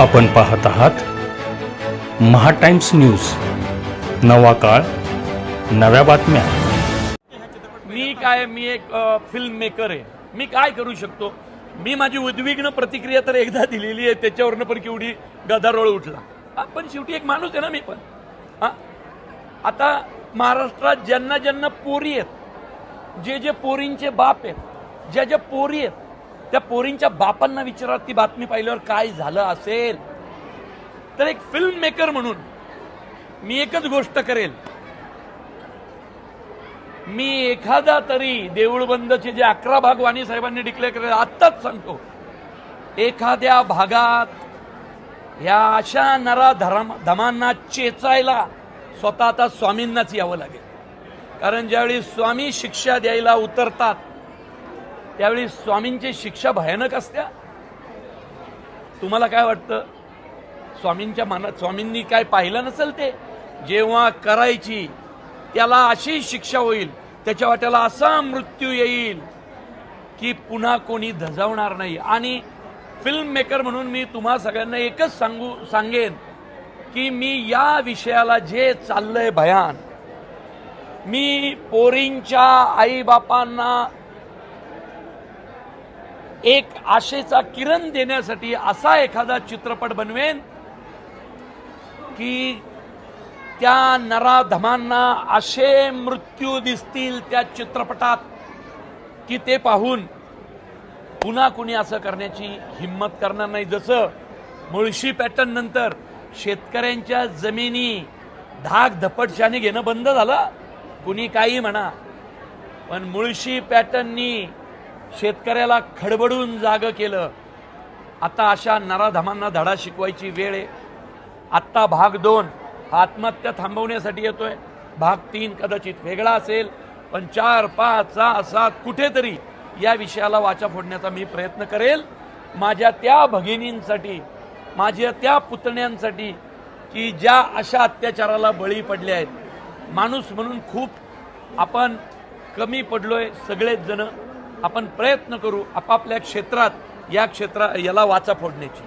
आपण पाहत आहात महा टाइम्स न्यूज, नवा काळ, नव्या बातम्या। मी एक फिल्म मेकर आहे। मी काय करू शकतो? मी माझी उद्विग्न प्रतिक्रिया तर एकदा दिलेली आहे, त्याच्यावरनं पण केवढी गदारोळ उठला। पण शेवटी एक माणूस आहे ना मी पण। आता महाराष्ट्रात ज्यांना ज्यांना पोरी आहेत, जे पोरींचे बाप आहेत, ज्या पोरी आहेत, त्या पोरींच्या बापांना विचारा ती बातमी पाहिल्यावर काय झालं असेल। तर एक फिल्म मेकर म्हणून मी एकच गोष्ट करेल, मी एखादा तरी देऊळबंदचे जे 11 भाग वाणी साहेबांनी डिक्लेअर केले, आत्ताच सांगतो, एखाद्या भागात या अशा नराधमांना चेचायला स्वतः आता स्वामींनाच यावं लागेल। कारण ज्यावेळी स्वामी शिक्षा द्यायला उतरतात त्यावेळी स्वामींची शिक्षा भयानक असते। तुम्हाला काय वाटतं? स्वामींच्या मनात स्वामींनी काय पाहिलं नसेल? ते जेव्हा करायची त्याला अशी शिक्षा होईल, त्याच्या वाट्याला असा मृत्यू येईल की पुन्हा कोणी धजावणार नाही। आणि फिल्म मेकर म्हणून मी तुम्हा सगळ्यांना एकच सांगेन की मी या विषयाला जे चाललंय भयान, मी पोरींच्या आईबापांना एक आशेचा किरण देण्यासाठी असा एखादा चित्रपट बनवेन की त्या नराधमांना असे मृत्यू दिसतील त्या चित्रपटात की ते पाहून पुन्हा कुणी असं करण्याची हिम्मत करणार नाही। जसं मुळशी पॅटर्न नंतर शेतकऱ्यांच्या जमिनी धाक धपटशाने घेणं बंद झालं, कुणी काही म्हणा, पण मुळशी पॅटर्ननी शेतकऱ्याला खडबडून जागं केलं। आता अशा नराधमांना धडा शिकवायची वेळ आहे। आत्ता भाग 2 आत्महत्या थांबवण्यासाठी येतोय, भाग 3 कदाचित वेगळा असेल, पण 4, 5, 6, 7 कुठेतरी या विषयाला वाचा फोडण्याचा मी प्रयत्न करेल। माझ्या त्या भगिनींसाठी, माझ्या त्या पुतण्यांसाठी की ज्या अशा अत्याचाराला बळी पडले आहेत। माणूस म्हणून खूप आपण कमी पडलोय सगळेच जण। आपण प्रयत्न करू आपापल्या क्षेत्रात याला वाचा फोडण्याची।